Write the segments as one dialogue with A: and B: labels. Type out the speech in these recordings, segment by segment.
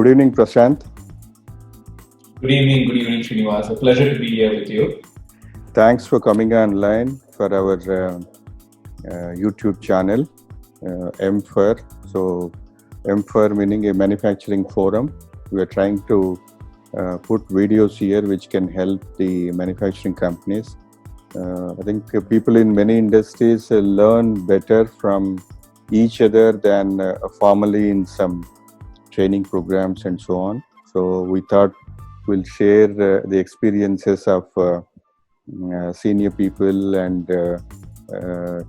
A: Good evening, Prashant.
B: Good evening, Srinivas. A pleasure to be here with you.
A: Thanks for coming online for our YouTube channel, MFR. So, MFR meaning a manufacturing forum. We are trying to put videos here which can help the manufacturing companies. I think people in many industries learn better from each other than formally in some training programs and so on. So we thought we'll share the experiences of senior people and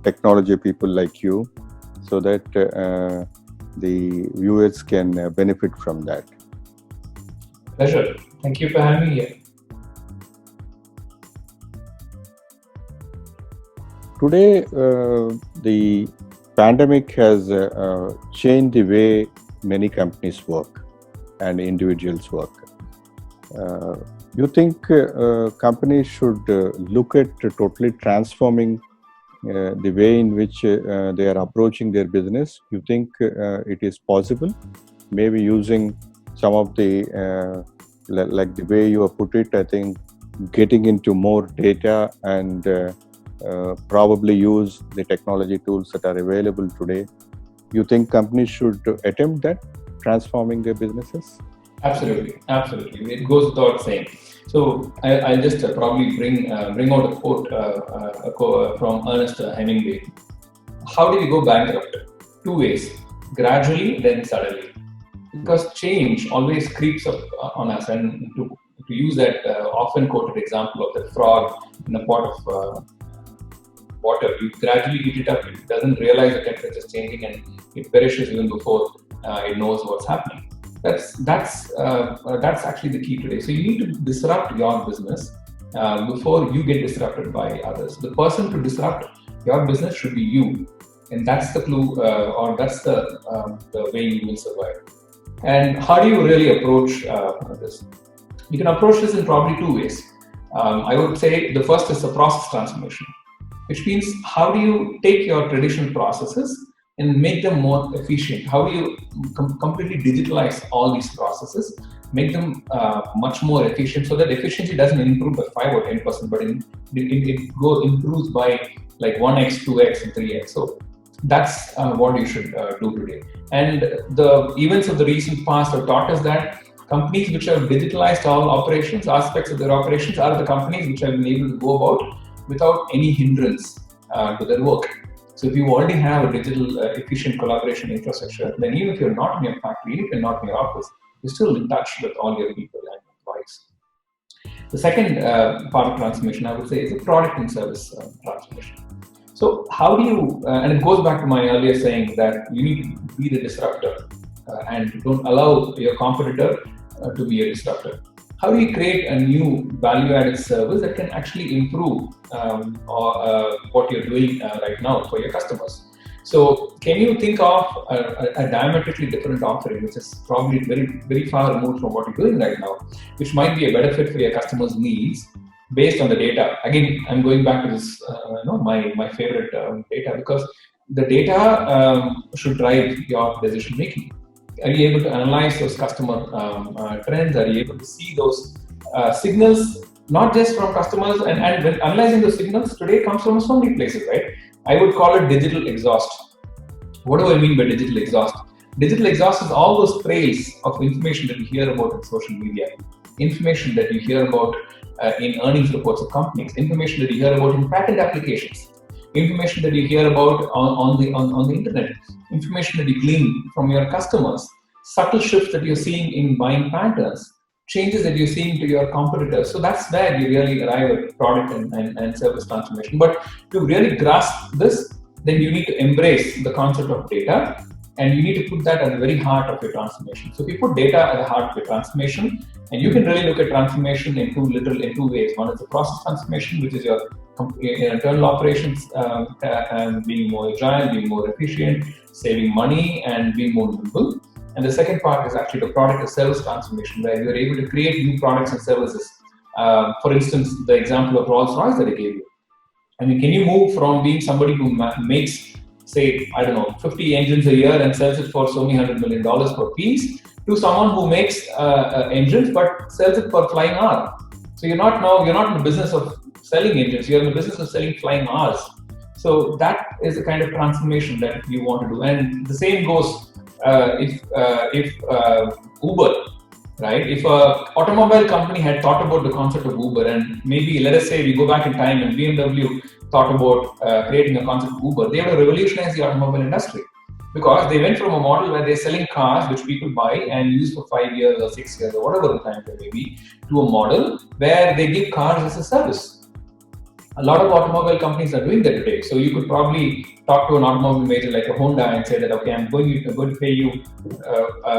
A: technology people like you, so that the viewers can benefit from that.
B: Pleasure. Thank you for having me here.
A: Today, the pandemic has changed the way many companies work and individuals work. You think companies should look at totally transforming the way in which they are approaching their business? You think it is possible? Maybe using some of the, like the way you have put it, I think getting into more data and probably use the technology tools that are available today. You think companies should attempt that, transforming their businesses?
B: Absolutely. It goes without saying. So I'll just probably bring out a quote from Ernest Hemingway. How do we go bankrupt? Two ways: gradually, then suddenly. Because change always creeps up on us, and to use that often quoted example of the frog in a pot of water, you gradually heat it up. It doesn't realize the temperature is changing, and it perishes even before it knows what's happening. That's actually the key today. So you need to disrupt your business before you get disrupted by others. The person to disrupt your business should be you, and that's the clue, or that's the way you will survive. And how do you really approach this? You can approach this in probably two ways. I would say the first is a process transformation, which means how do you take your traditional processes and make them more efficient? How do you completely digitalize all these processes, make them much more efficient, so that efficiency doesn't improve by 5 or 10%, but it improves by like 1x, 2x, and 3x. So that's what you should do today. And the events of the recent past have taught us that companies which have digitalized all operations, aspects of their operations, are the companies which have been able to go about without any hindrance to their work. So if you already have a digital efficient collaboration infrastructure, then even if you're not in your factory, even if you're not in your office, you're still in touch with all your people and employees. The second part of transformation, I would say, is a product and service transformation. So how do you, and it goes back to my earlier saying that you need to be the disruptor and don't allow your competitor to be a disruptor. How do you create a new value-added service that can actually improve what you're doing right now for your customers? So can you think of a diametrically different offering, which is probably very, very far removed from what you're doing right now, which might be a better fit for your customers' needs based on the data? Again, I'm going back to this, my favorite data, because the data should drive your decision making. Are you able to analyze those customer trends? Are you able to see those signals, not just from customers? And when analyzing those signals today comes from so many places, right? I would call it digital exhaust. What do I mean by digital exhaust? Digital exhaust is all those trails of information that you hear about in social media, information that you hear about in earnings reports of companies, information that you hear about in patent applications, information that you hear about on the internet, information that you glean from your customers, subtle shifts that you're seeing in buying patterns, changes that you're seeing to your competitors. So that's where you really arrive at product and service transformation. But to really grasp this, then you need to embrace the concept of data, and you need to put that at the very heart of your transformation. So if you put data at the heart of your transformation, and you can really look at transformation in two ways. One is the process transformation, which is your internal operations, and being more agile, being more efficient, saving money, and being more nimble. And the second part is actually the product and service transformation, where you're able to create new products and services. For instance, the example of Rolls-Royce that I gave you. I mean, can you move from being somebody who makes, say, 50 engines a year and sells it for so many $100 million per piece, to someone who makes engines but sells it for flying hours. So you're not in the business of selling engines, you're in the business of selling flying hours. So that is the kind of transformation that you want to do. And the same goes if Uber, right? If a automobile company had thought about the concept of Uber, and maybe let us say we go back in time and BMW thought about creating a concept of Uber, they would have revolutionized the automobile industry, because they went from a model where they're selling cars which people buy and use for 5 years or 6 years or whatever the time frame may be, to a model where they give cars as a service. A lot of automobile companies are doing that today. So you could probably talk to an automobile major like a Honda and say that, okay, I'm going to pay you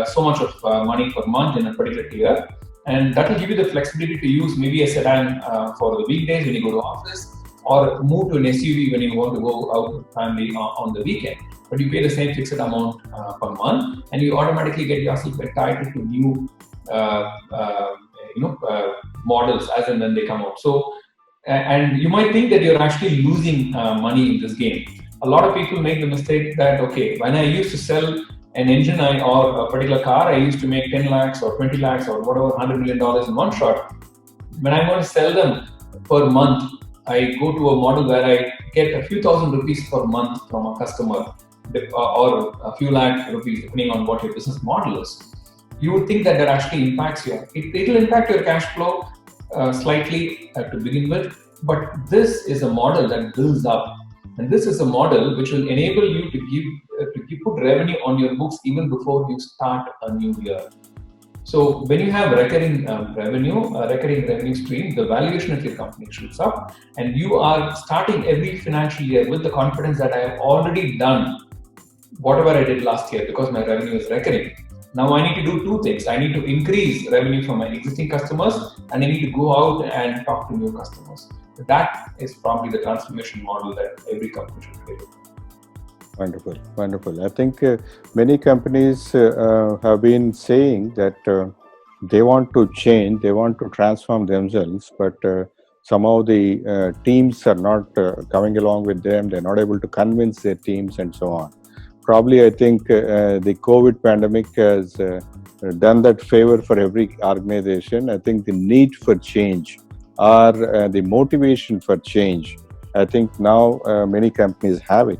B: so much of money per month in a particular year, and that will give you the flexibility to use maybe a sedan for the weekdays when you go to office, or move to an SUV when you want to go out with family on the weekend. But you pay the same fixed amount per month, and you automatically get yourself entitled to new models as and when they come out. So, and you might think that you're actually losing money in this game. A lot of people make the mistake that, okay, when I used to sell an engine or a particular car, I used to make 10 lakhs or 20 lakhs or whatever, $100 million in one shot. When I'm going to sell them per month, I go to a model where I get a few thousand rupees per month from a customer, or a few lakh rupees, depending on what your business model is. You would think that actually impacts you. It will impact your cash flow slightly to begin with, but this is a model that builds up, and this is a model which will enable you to put revenue on your books even before you start a new year. So when you have recurring revenue stream, the valuation of your company shoots up, and you are starting every financial year with the confidence that I have already done whatever I did last year because my revenue is recurring. Now I need to do two things. I need to increase revenue from my existing customers, and I need to go out and talk to new customers. That is probably the transformation model that every company should create.
A: Wonderful. I think many companies have been saying that they want to change, they want to transform themselves, but somehow the teams are not coming along with them. They're not able to convince their teams and so on. Probably, I think the COVID pandemic has done that favor for every organization. I think the need for change or the motivation for change, I think now many companies have it.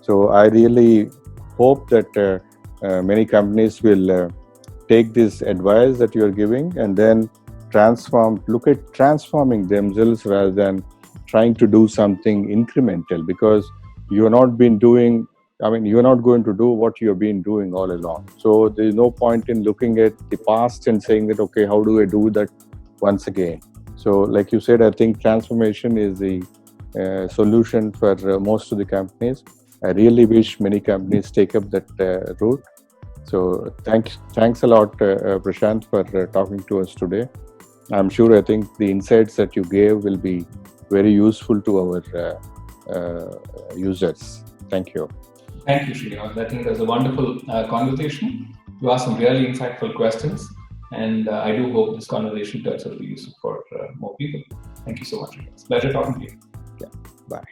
A: So I really hope that many companies will take this advice that you are giving and then look at transforming themselves rather than trying to do something incremental, because you're not going to do what you've been doing all along. So there's no point in looking at the past and saying that, okay, how do I do that once again? So like you said, I think transformation is the solution for most of the companies. I really wish many companies take up that route. So thanks a lot, Prashant, for talking to us today. I'm sure I think the insights that you gave will be very useful to our users. Thank you.
B: Thank you, Srinivas. I think it was a wonderful conversation. You asked some really insightful questions, and I do hope this conversation turns out to be useful for more people. Thank you so much. It's a pleasure talking to you.
A: Yeah. Bye.